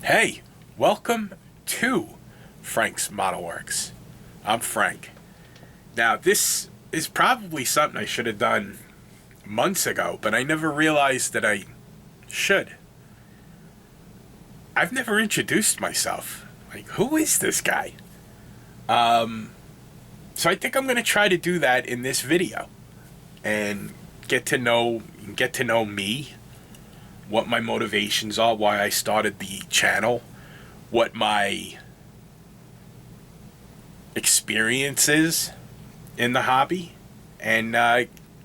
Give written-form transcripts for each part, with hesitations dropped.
Hey, welcome to Frank's Model Works. I'm Frank. Now, this is probably something I should have done months ago, but I never realized that I should. I've never introduced myself. Like, who is this guy? So I think I'm going to try to do that in this video and get to know me, what my motivations are, why I started the channel, what my experiences in the hobby, and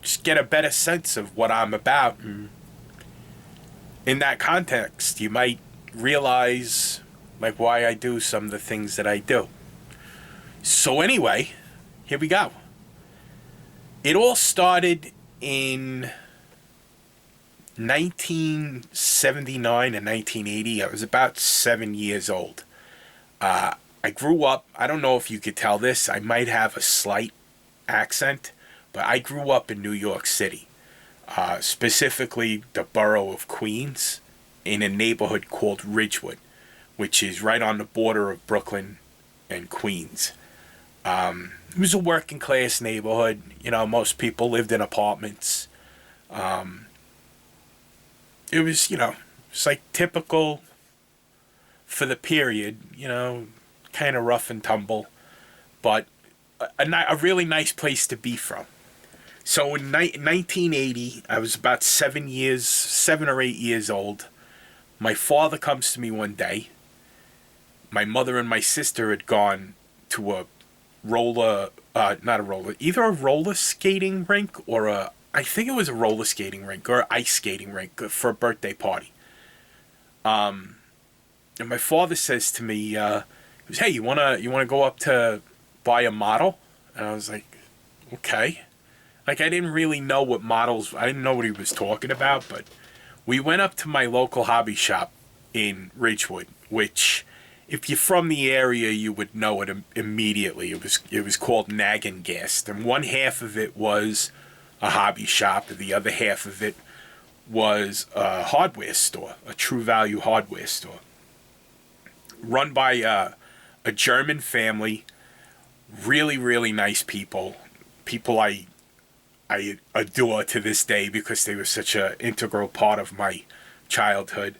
just get a better sense of what I'm about. And in that context, you might realize like why I do some of the things that I do. So anyway, here we go. It all started in 1979 and 1980. I was about 7 years old. I grew up, I don't know if you could tell this, I might have a slight accent, but I grew up in New York City, specifically the borough of Queens, in a neighborhood called Ridgewood, which is right on the border of Brooklyn and Queens. It was a working class neighborhood. You know, most people lived in apartments. It was, it's like typical for the period, kind of rough and tumble, but a really nice place to be from. So in 1980, I was about 7 or 8 years old. My father comes to me one day. My mother and my sister had gone to a either a roller skating rink or I think it was a roller skating rink or ice skating rink for a birthday party. And my father says to me, he goes, "Hey, you wanna go up to buy a model?" And I was like, "Okay." Like, I didn't really know what models. I didn't know what he was talking about, but we went up to my local hobby shop in Ridgewood, which, if you're from the area, you would know it immediately. It was called Naggingast, and one half of it was a hobby shop, and the other half of it was a hardware store, a True Value hardware store, run by a German family. Really, really nice people. People I adore to this day because they were such an integral part of my childhood.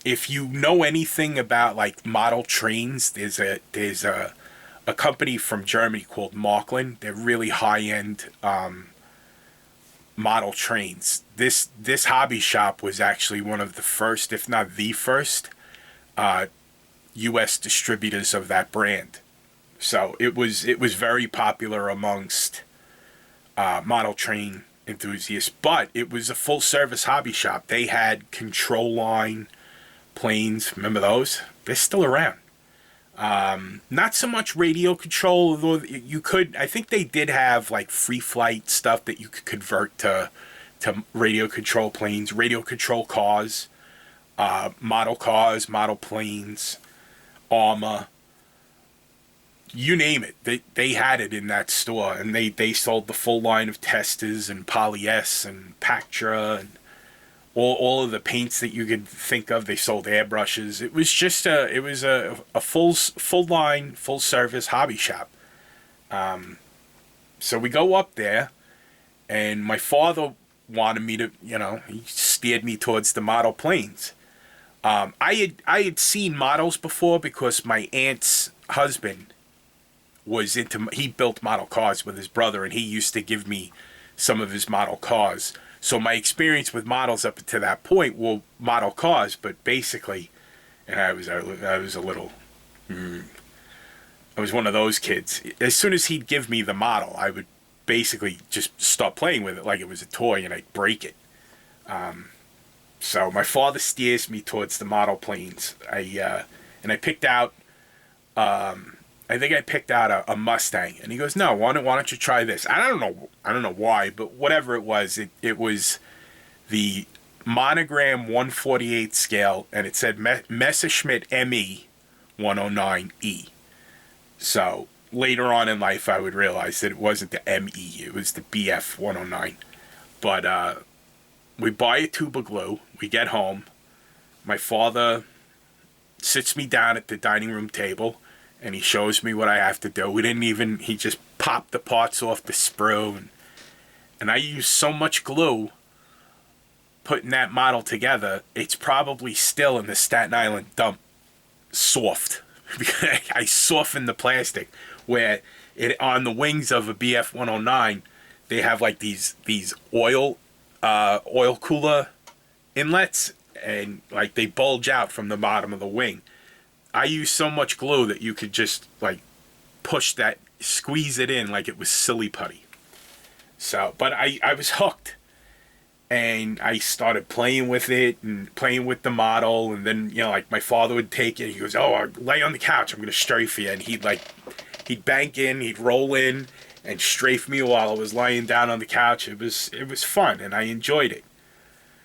If you know anything about like model trains, there's a company from Germany called Marklin. They're really high end model trains. This hobby shop was actually one of the first, if not the first, U.S. distributors of that brand. So it was very popular amongst model train enthusiasts, but it was a full service hobby shop. They had control line planes. Remember those? They're still around. Not so much radio control, although you could. I think they did have like free flight stuff that you could convert to radio control planes, radio control cars, model planes, armor. You name it, they had it in that store, and they sold the full line of Testas and Poly S and Pactra and all of the paints that you could think of. They sold airbrushes. It was just a full line, full service hobby shop. So we go up there, and my father wanted me to, he steered me towards the model planes. I had seen models before because my aunt's husband he built model cars with his brother, and he used to give me some of his model cars. So my experience with models up to that point were model cars, but basically, and I was a little, I was one of those kids. As soon as he'd give me the model, I would basically just start playing with it like it was a toy, and I'd break it. So my father steers me towards the model planes. I picked out. I think I picked out a Mustang, and he goes, "No, why don't you try this?" I don't know why, but whatever it was was the monogram 1/48 scale, and it said Messerschmitt ME 109E. So later on in life, I would realize that it wasn't the ME, it was the BF 109. But we buy a tube of glue. We get home. My father sits me down at the dining room table, and he shows me what I have to do. He just popped the parts off the sprue, and I used so much glue putting that model together, it's probably still in the Staten Island dump soft. I softened the plastic where it on the wings of a BF 109, they have like these oil cooler inlets, and like they bulge out from the bottom of the wing. I used so much glue that you could just like push that, squeeze it in like it was silly putty. So, but I was hooked, and I started playing with it and playing with the model, and then, you know, like my father would take it. He goes, "Oh, lay on the couch. I'm gonna strafe you," and he'd bank in, he'd roll in, and strafe me while I was lying down on the couch. It was fun, and I enjoyed it.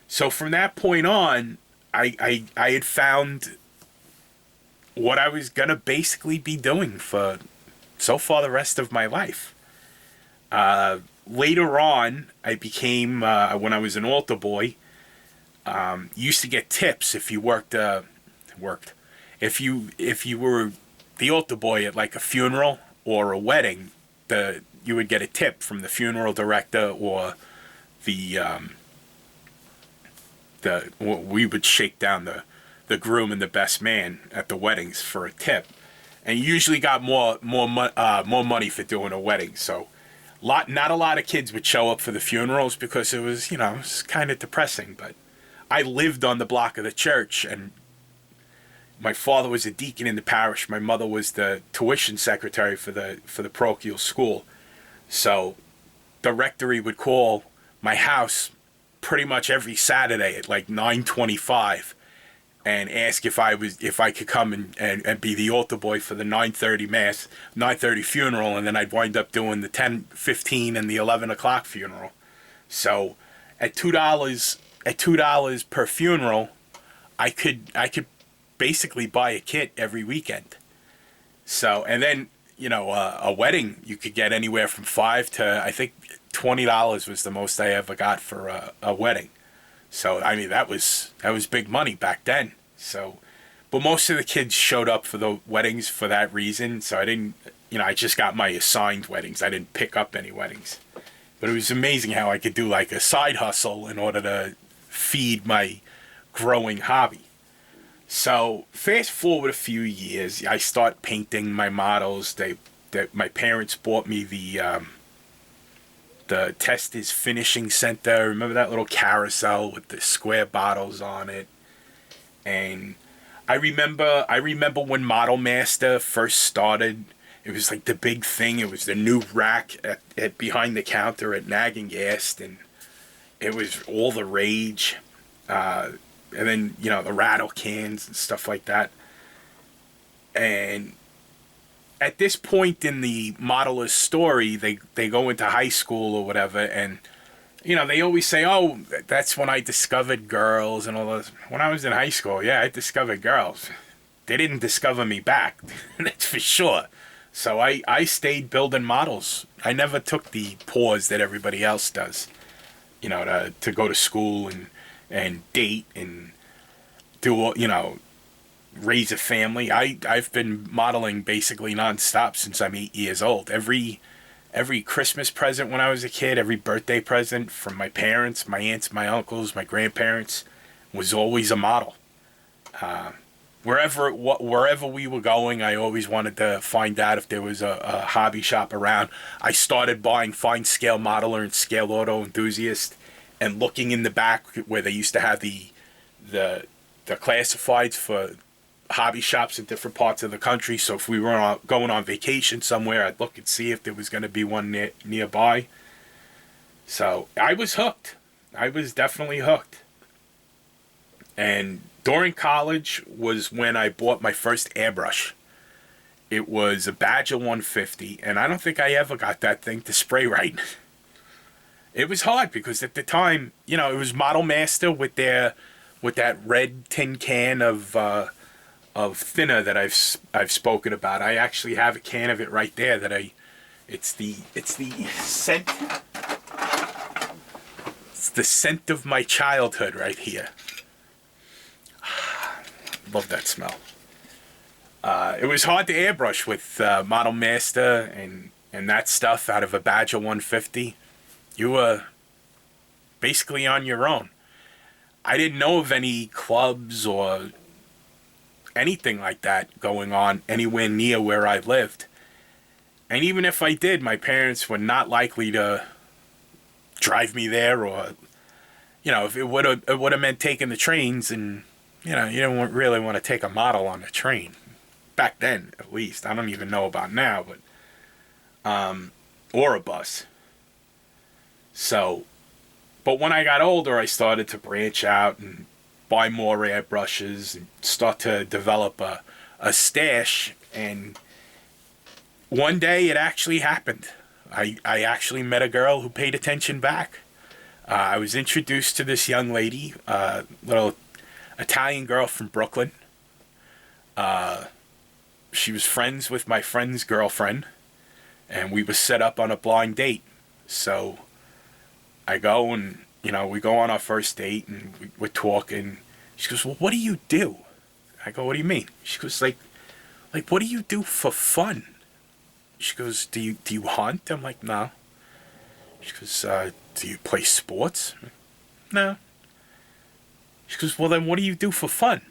So from that point on, I had found what I was gonna basically be doing for so far the rest of my life. Later on, I became when I was an altar boy. Used to get tips if you worked. If you were the altar boy at like a funeral or a wedding, you would get a tip from the funeral director, or we would shake down the groom and the best man at the weddings for a tip, and you usually got more money for doing a wedding. So not a lot of kids would show up for the funerals because it was kind of depressing. But I lived on the block of the church, and my father was a deacon in the parish. My mother was the tuition secretary for the parochial school. So the rectory would call my house pretty much every Saturday at like 9:25 and ask if I could come and be the altar boy for the 9:30 mass, 9:30 funeral, and then I'd wind up doing the 10:15 and the 11 o'clock funeral. So at $2 per funeral, I could basically buy a kit every weekend. So, and then a wedding, you could get anywhere from $5 to, I think, $20 was the most I ever got for a wedding. So, I mean, that was big money back then. So, but most of the kids showed up for the weddings for that reason. So I didn't, I just got my assigned weddings. I didn't pick up any weddings. But it was amazing how I could do like a side hustle in order to feed my growing hobby. So fast forward a few years, I start painting my models. My parents bought me the Testers Finishing Center. Remember that little carousel with the square bottles on it? And I remember when Model Master first started. It was like the big thing. It was the new rack at behind the counter at Nagging Gas, and it was all the rage. And then the rattle cans and stuff like that. And at this point in the modeler's story, they go into high school or whatever, and they always say, "Oh, that's when I discovered girls and all this." When I was in high school, yeah, I discovered girls. They didn't discover me back, that's for sure. So I stayed building models. I never took the pause that everybody else does, to go to school and date and do, raise a family. I've been modeling basically nonstop since I'm 8 years old. Every Christmas present when I was a kid, every birthday present from my parents, my aunts, my uncles, my grandparents, was always a model. Wherever we were going, I always wanted to find out if there was a hobby shop around. I started buying Fine Scale Modeler and Scale Auto Enthusiast, and looking in the back where they used to have the classifieds for hobby shops in different parts of the country. So if we were going on vacation somewhere, I'd look and see if there was going to be one nearby. So I was hooked. I was definitely hooked. And during college was when I bought my first airbrush. It was a Badger 150, and I don't think I ever got that thing to spray right. It was hard because at the time, it was Model Master with that red tin can of thinner that I've spoken about. I actually have a can of it right there it's the scent. It's the scent of my childhood right here. Love that smell. It was hard to airbrush with Model Master and that stuff out of a Badger 150. You were basically on your own. I didn't know of any clubs or anything like that going on anywhere near where I lived. And even if I did, my parents were not likely to drive me there, or, if it would have meant taking the trains, and, you don't really want to take a model on a train. Back then, at least. I don't even know about now, but, or a bus. So, but when I got older, I started to branch out and buy more airbrushes and start to develop a stash. And one day it actually happened. I actually met a girl who paid attention back. I was introduced to this young lady, little Italian girl from Brooklyn. She was friends with my friend's girlfriend, and we were set up on a blind date. So I go and, we go on our first date, and we're talking. She goes, well, what do you do? I go, what do you mean? She goes, like, what do you do for fun? She goes, do you hunt? I'm like, no. She goes, do you play sports? No. She goes, well, then what do you do for fun?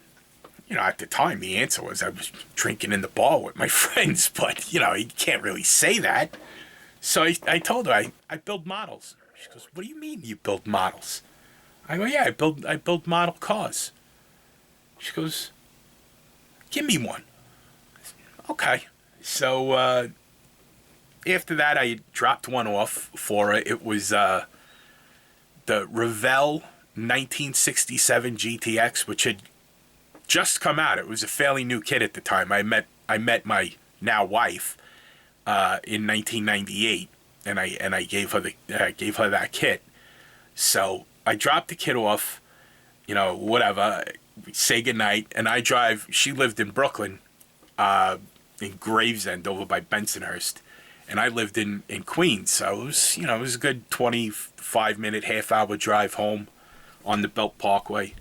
At the time, the answer was I was drinking in the bar with my friends, but, you can't really say that. So I told her, I build models. She goes, what do you mean you build models? I go, yeah, I build model cars. She goes, give me one. Okay. So after that, I dropped one off for her. It was the Revell 1967 GTX, which had just come out. It was a fairly new kit at the time. I met my now wife in 1998, and I gave her that kit. So I dropped the kit off, whatever. We say goodnight, and I drive. She lived in Brooklyn, in Gravesend over by Bensonhurst, and I lived in Queens. So it was a good 25-minute, half-hour drive home on the Belt Parkway.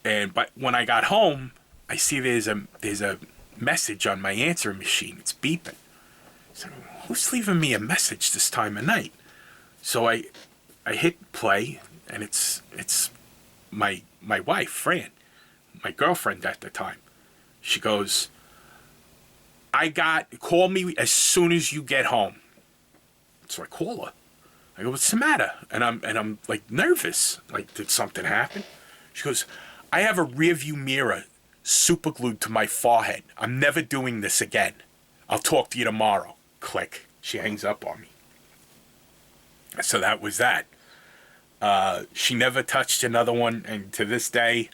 But when I got home, I see there's a message on my answering machine. It's beeping. So who's leaving me a message this time of night? So I hit play, and it's my wife, Fran, my girlfriend at the time. She goes, call me as soon as you get home. So I call her. I go, what's the matter? And I'm like nervous. Like, did something happen? She goes, I have a rearview mirror super glued to my forehead. I'm never doing this again. I'll talk to you tomorrow. Click. She hangs up on me. So that was that. She never touched another one, and to this day,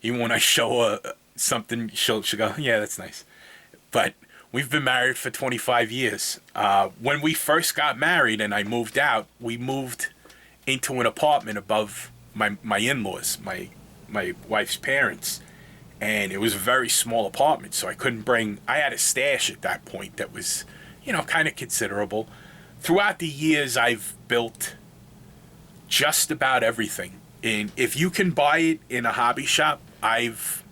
even when I show her something, she'll go, yeah, that's nice. But we've been married for 25 years. When we first got married and I moved out, we moved into an apartment above my in-laws, my wife's parents. And it was a very small apartment, so I had a stash at that point that was, kind of considerable. Throughout the years, I've built just about everything. And if you can buy it in a hobby shop, I've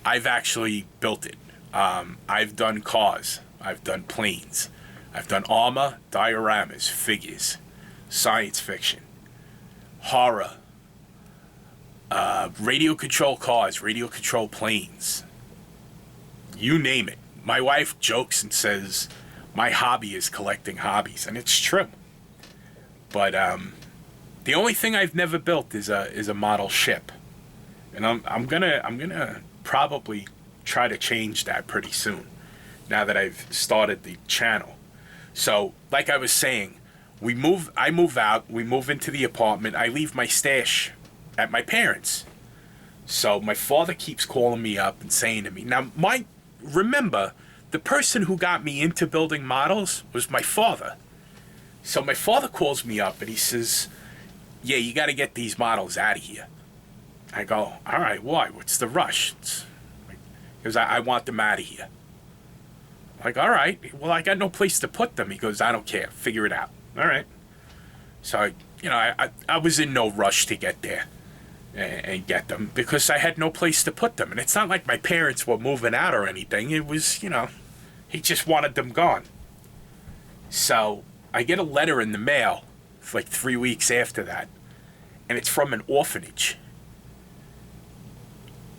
actually built it. I've done cars. I've done planes. I've done armor, dioramas, figures, science fiction, horror, radio control cars, radio control planes. You name it. My wife jokes and says my hobby is collecting hobbies, and it's true. But the only thing I've never built is a model ship, and I'm gonna probably try to change that pretty soon, now that I've started the channel. So, like I was saying, I move out, we move into the apartment, I leave my stash at my parents'. So my father keeps calling me up and saying to me, now remember, the person who got me into building models was my father. So my father calls me up and he says, yeah, you got to get these models out of here. I go, all right, why? What's the rush? Because I want them out of here. I'm like, all right, well, I got no place to put them. He goes, I don't care. Figure it out. All right. So, I was in no rush to get there. and get them because I had no place to put them. And it's not like my parents were moving out or anything. It was, he just wanted them gone. So I get a letter in the mail like 3 weeks after that, and it's from an orphanage.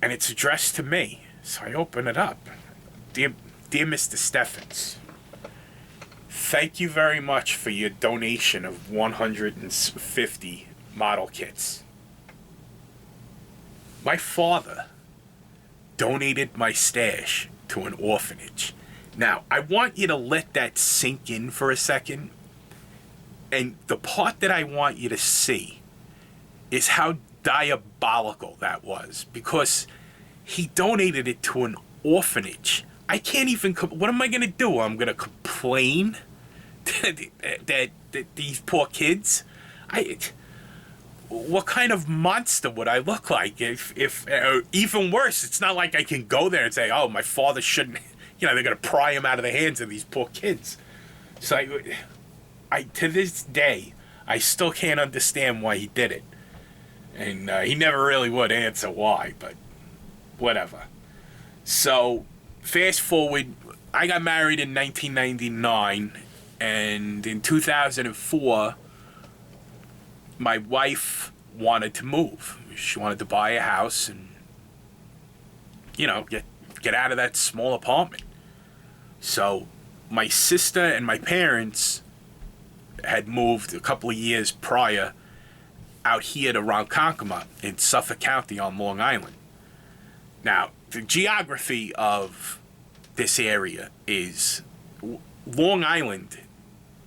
And it's addressed to me. So I open it up. Dear Mr. Steffens, thank you very much for your donation of 150 model kits. My father donated my stash to an orphanage. Now, I want you to let that sink in for a second. And the part that I want you to see is how diabolical that was. Because he donated it to an orphanage. I can't even... What am I going to do? I'm going to complain that these poor kids... What kind of monster would I look like if even worse, it's not like I can go there and say, oh, my father shouldn't, they're going to pry him out of the hands of these poor kids. So I to this day, I still can't understand why he did it. And he never really would answer why, but whatever. So fast forward, I got married in 1999, and in 2004, my wife wanted to move. She wanted to buy a house and, get out of that small apartment. So my sister and my parents had moved a couple of years prior out here to Ronkonkoma in Suffolk County on Long Island. Now, the geography of this area is Long Island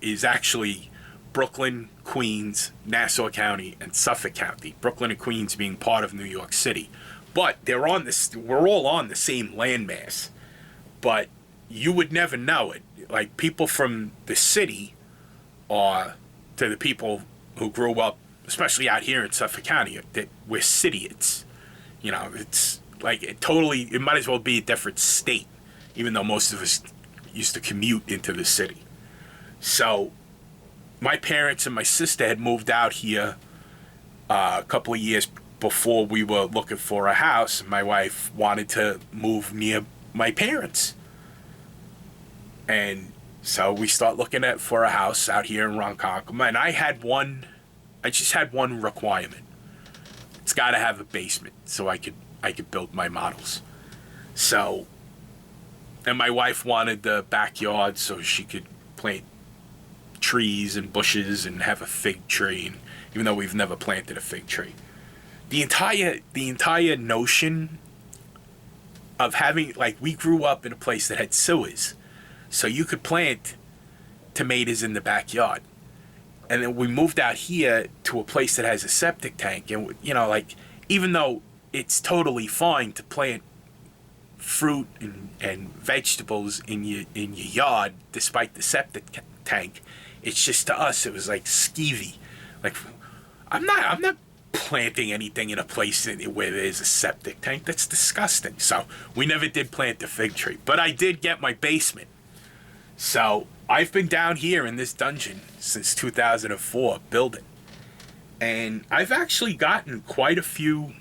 is actually Brooklyn, Queens, Nassau County, and Suffolk County. Brooklyn and Queens being part of New York City. But we're all on the same landmass. But you would never know it. Like, people from the city are to the people who grew up, especially out here in Suffolk County, that we're cityites. It's like it might as well be a different state, even though most of us used to commute into the city. So my parents and my sister had moved out here a couple of years before we were looking for a house. My wife wanted to move near my parents. And so we start looking for a house out here in Ronkonkoma. And I just had one requirement. It's got to have a basement so I could build my models. So, and my wife wanted the backyard so she could plant trees and bushes and have a fig tree, and even though we've never planted a fig tree. The entire notion of having, like, we grew up in a place that had sewers, so you could plant tomatoes in the backyard. And then we moved out here to a place that has a septic tank, and even though it's totally fine to plant fruit and vegetables in your yard despite the septic tank, it's just, to us, it was like skeevy. Like, I'm not planting anything in a place where there's a septic tank. That's disgusting. So we never did plant the fig tree. But I did get my basement. So I've been down here in this dungeon since 2004 building. And I've actually gotten quite a few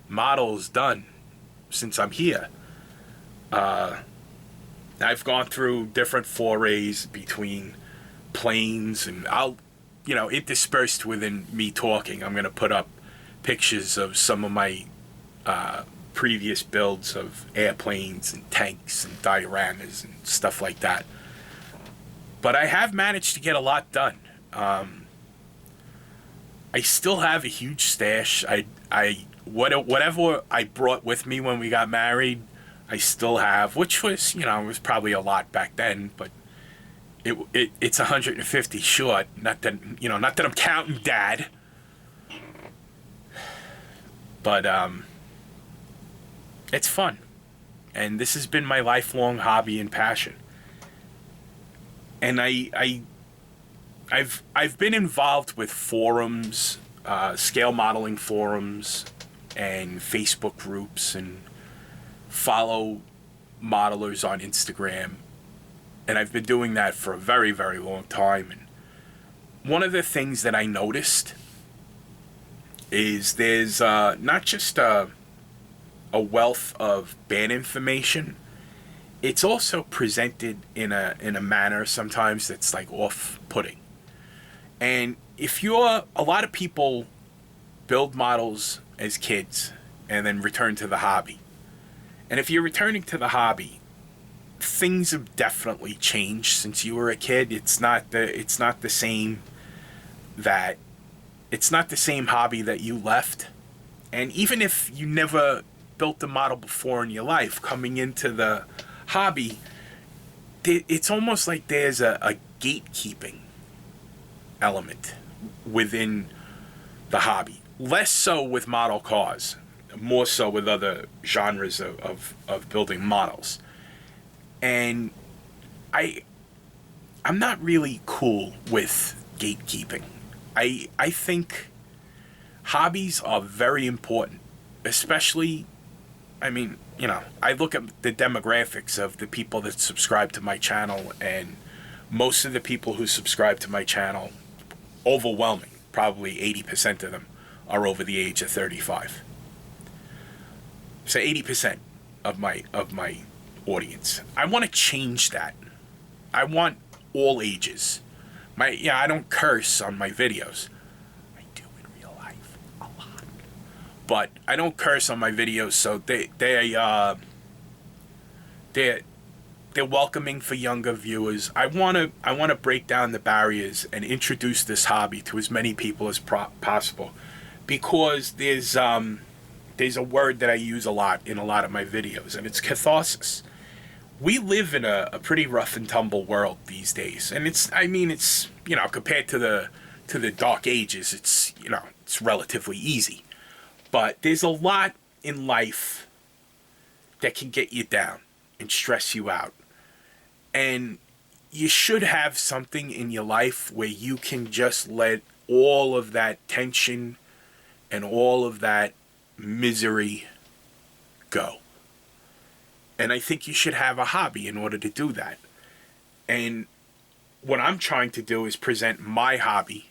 models done since I'm here. I've gone through different forays between planes, and interspersed within me talking, I'm going to put up pictures of some of my previous builds of airplanes and tanks and dioramas and stuff like that. But I have managed to get a lot done. I still have a huge stash. Whatever I brought with me when we got married, I still have, which was, was probably a lot back then, but it's 150 short. Not that I'm counting Dad, but it's fun, and this has been my lifelong hobby and passion. And I've been involved with forums, scale modeling forums, and Facebook groups, and follow modelers on Instagram. And I've been doing that for a very, very long time. And one of the things that I noticed is there's not just a wealth of band information. It's also presented in a manner sometimes that's like off-putting. And if you're a lot of people build models as kids and then return to the hobby. And if you're returning to the hobby, things have definitely changed since you were a kid. It's not the same that it's not the same hobby that you left. And even if you never built a model before in your life, coming into the hobby, it's almost like there's a gatekeeping element within the hobby. Less so with model cars, more so with other genres of building models. And I'm not really cool with gatekeeping. I think hobbies are very important, especially, I mean, I look at the demographics of the people that subscribe to my channel, and most of the people who subscribe to my channel, overwhelming, probably 80% of them, are over the age of 35. So 80% of my audience. I want to change that. I want all ages. I don't curse on my videos. I do in real life a lot, but I don't curse on my videos, so they're welcoming for younger viewers. I want to break down the barriers and introduce this hobby to as many people as possible, because there's a word that I use a lot in a lot of my videos, and it's catharsis. We live in a pretty rough and tumble world these days, and it's compared to the dark ages, it's relatively easy. But there's a lot in life that can get you down and stress you out. And you should have something in your life where you can just let all of that tension and all of that misery go. And I think you should have a hobby in order to do that. And what I'm trying to do is present my hobby,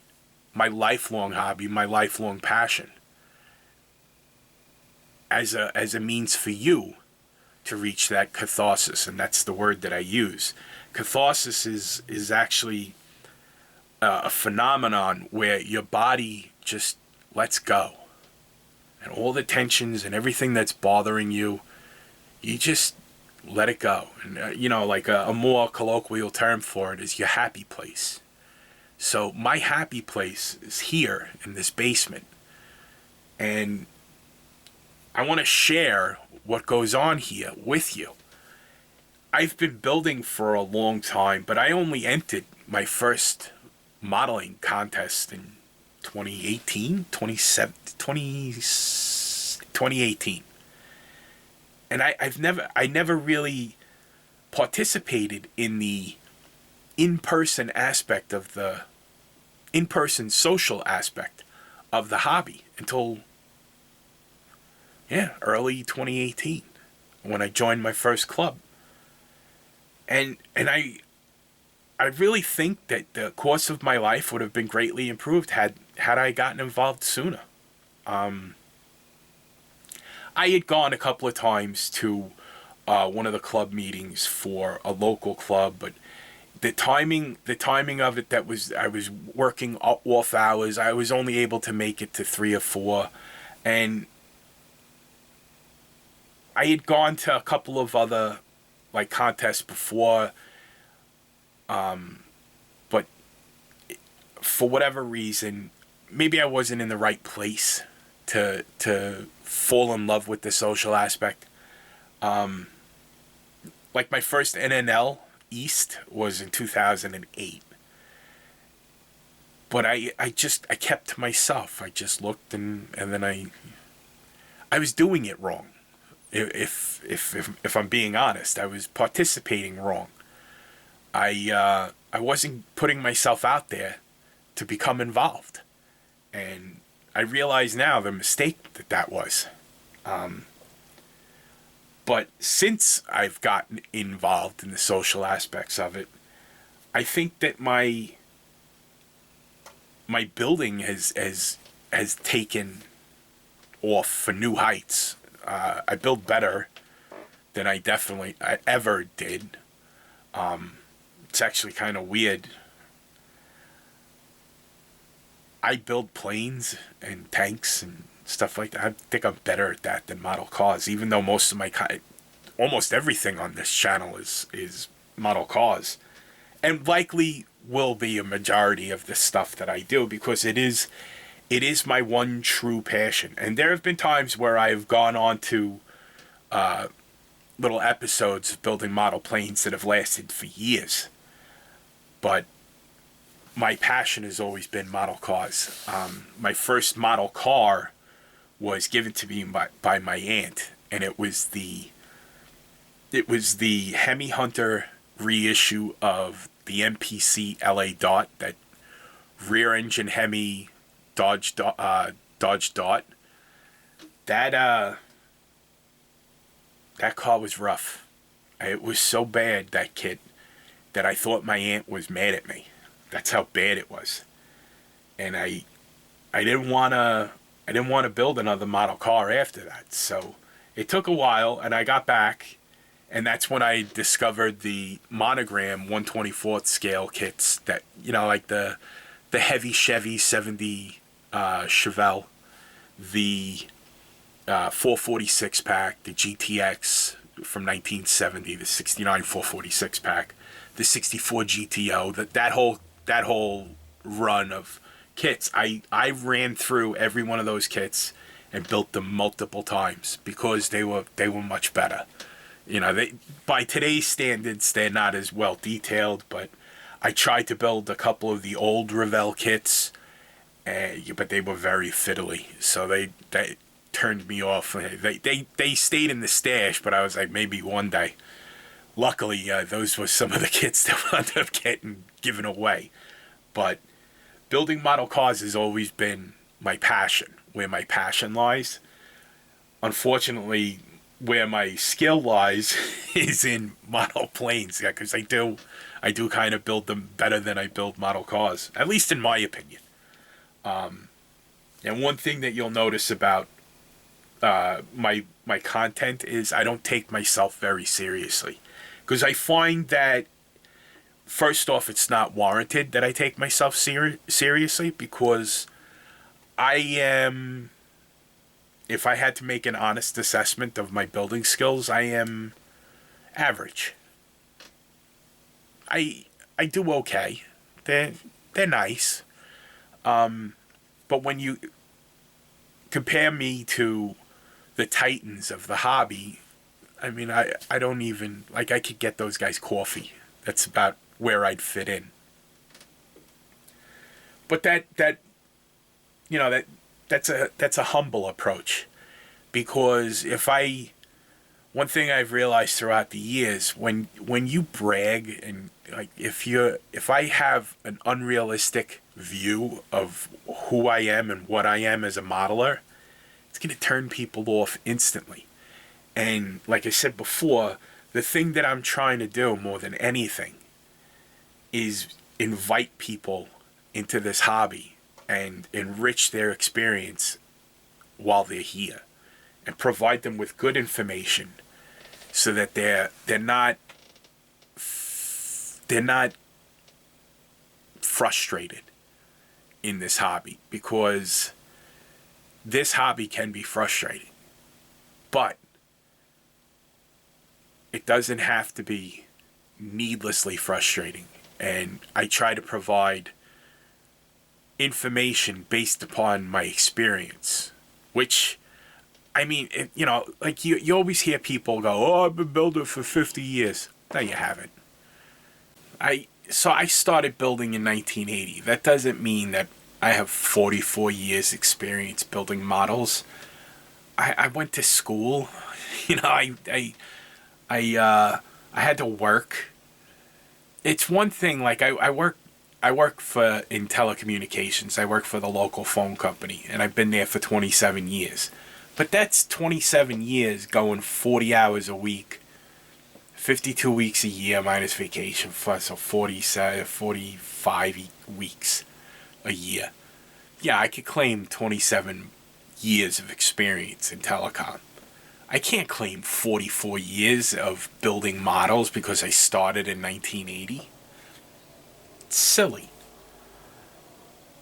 my lifelong hobby, my lifelong passion, as a means for you to reach that catharsis. And that's the word that I use. Catharsis is actually a phenomenon where your body just lets go. And all the tensions and everything that's bothering you, you just let it go. And, like a more colloquial term for it is your happy place. So my happy place is here in this basement. And I want to share what goes on here with you. I've been building for a long time, but I only entered my first modeling contest in 2018. And I never really participated in the in-person aspect of the in-person social aspect of the hobby until early 2018, when I joined my first club. And I really think that the course of my life would have been greatly improved had I gotten involved sooner. I had gone a couple of times to one of the club meetings for a local club, but the timing of it, I was working off hours. I was only able to make it to 3 or 4, and I had gone to a couple of other contests before, but for whatever reason, maybe I wasn't in the right place to fall in love with the social aspect. My first NNL East was in 2008. But I kept to myself. I just looked, and then I was doing it wrong. If I'm being honest, I was participating wrong. I wasn't putting myself out there to become involved, and I realize now the mistake that was. But since I've gotten involved in the social aspects of it, I think that my building has taken off for new heights. I build better than I ever did. It's actually kind of weird. I build planes and tanks and stuff like that. I think I'm better at that than model cars, even though almost everything on this channel is model cars, and likely will be a majority of the stuff that I do, because it is my one true passion. And there have been times where I've gone on to little episodes of building model planes that have lasted for years, but my passion has always been model cars. My first model car was given to me by my aunt, and it was the Hemi Hunter reissue of the MPC LA Dot, that rear engine Hemi Dodge Dot. That car was rough. It was so bad, that kit, that I thought my aunt was mad at me. That's how bad it was. And I didn't want to build another model car after that. So it took a while, and I got back, and that's when I discovered the monogram 1/24th scale kits, that, like the heavy Chevy 70 Chevelle, the 446 pack, the GTX from 1970, the 69 446 pack, the 64 GTO, that whole run of kits. I ran through every one of those kits and built them multiple times, because they were much better. By today's standards, they're not as well detailed, but I tried to build a couple of the old Revell kits, but they were very fiddly, so they turned me off. They stayed in the stash, but I was like, maybe one day. Luckily, those were some of the kits that wound up getting given away. But building model cars has always been my passion, where my passion lies. Unfortunately, where my skill lies is in model planes, because I do kind of build them better than I build model cars, at least in my opinion. And one thing that you'll notice about my content is I don't take myself very seriously, because I find that, first off, it's not warranted that I take myself seriously, because if I had to make an honest assessment of my building skills, I am average. I do okay. They're nice. But when you compare me to the titans of the hobby, I mean, I don't even, I could get those guys coffee. That's about where I'd fit in. But that's a humble approach, because one thing I've realized throughout the years, when you brag, and if I have an unrealistic view of who I am and what I am as a modeler, it's going to turn people off instantly. And like I said before, the thing that I'm trying to do more than anything is invite people into this hobby and enrich their experience while they're here, and provide them with good information, so that they're not frustrated in this hobby, because this hobby can be frustrating, but it doesn't have to be needlessly frustrating. And I try to provide information based upon my experience, which, I mean, you always hear people go, "Oh, I've been building for 50 years. No, you haven't. So I started building in 1980. That doesn't mean that I have 44 years experience building models. I went to school. I had to work. It's one thing, like I work in telecommunications. I work for the local phone company, and I've been there for 27 years. But that's 27 years going 40 hours a week, 52 weeks a year minus vacation, so 45 weeks a year. Yeah, I could claim 27 years of experience in telecom. I can't claim 44 years of building models because I started in 1980. It's silly.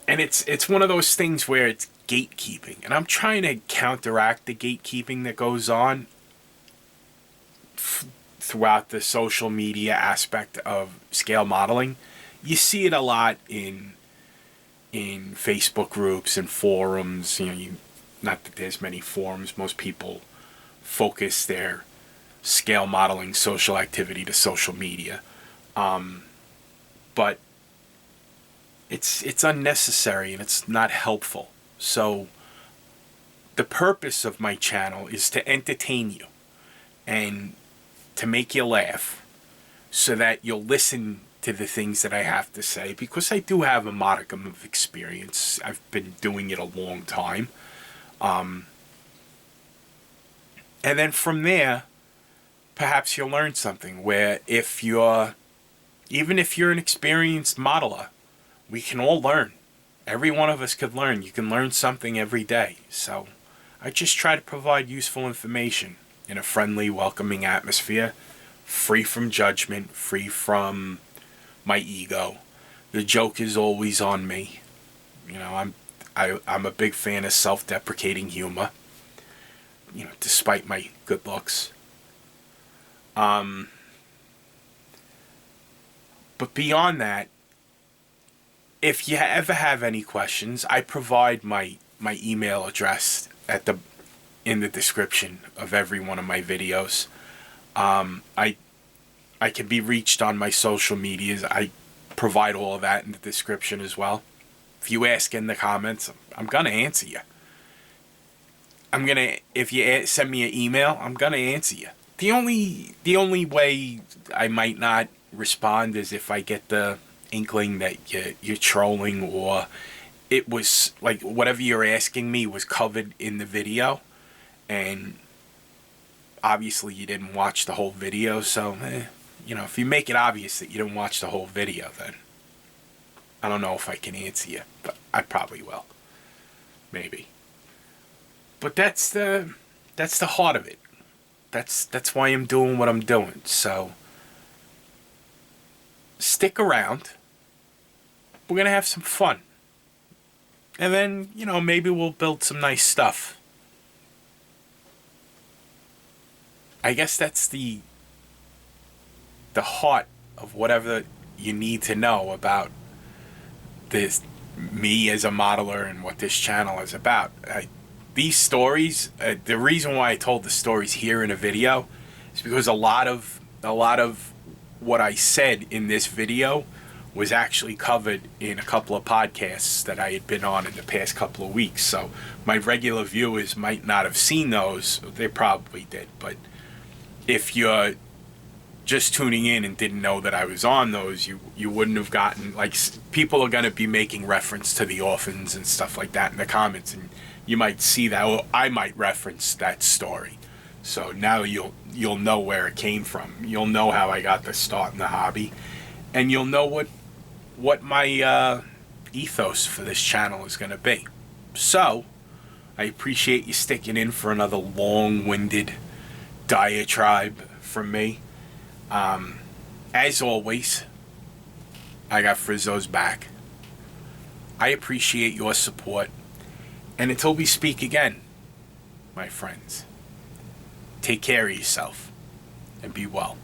And it's one of those things where it's gatekeeping. And I'm trying to counteract the gatekeeping that goes on throughout the social media aspect of scale modeling. You see it a lot in Facebook groups and forums. Not that there's many forums. Most people focus their scale modeling social activity to social media. But it's unnecessary and it's not helpful. So the purpose of my channel is to entertain you and to make you laugh so that you'll listen to the things that I have to say, because I do have a modicum of experience. I've been doing it a long time. And then from there, perhaps you'll learn something where even if you're an experienced modeler, we can all learn. Every one of us could learn. You can learn something every day. So I just try to provide useful information in a friendly, welcoming atmosphere, free from judgment, free from my ego. The joke is always on me. I'm a big fan of self-deprecating humor, despite my good looks. But beyond that, if you ever have any questions, I provide my email address in the description of every one of my videos. I can be reached on my social medias. I provide all of that in the description as well. If you ask in the comments, I'm gonna answer you. If you send me an email, I'm gonna answer you. The only way I might not respond is if I get the inkling that you're trolling, or it was like whatever you're asking me was covered in the video, and obviously you didn't watch the whole video. So if you make it obvious that you didn't watch the whole video, then I don't know if I can answer you, but I probably will, maybe. But that's the heart of it. That's why I'm doing what I'm doing. So stick around. We're gonna have some fun, and then maybe we'll build some nice stuff. I guess that's the heart of whatever you need to know about this, me as a modeler, and what this channel is about. These stories, the reason why I told the stories here in a video is because a lot of what I said in this video was actually covered in a couple of podcasts that I had been on in the past couple of weeks. So my regular viewers might not have seen those. They probably did. But if you're just tuning in and didn't know that I was on those, you wouldn't have gotten, people are going to be making reference to the orphans and stuff like that in the comments, and you might see that, or I might reference that story. So now you'll know where it came from. You'll know how I got the start in the hobby, and you'll know what my ethos for this channel is going to be. So I appreciate you sticking in for another long-winded diatribe from me. As always, I got Frizzo's back. I appreciate your support. And until we speak again, my friends, take care of yourself and be well.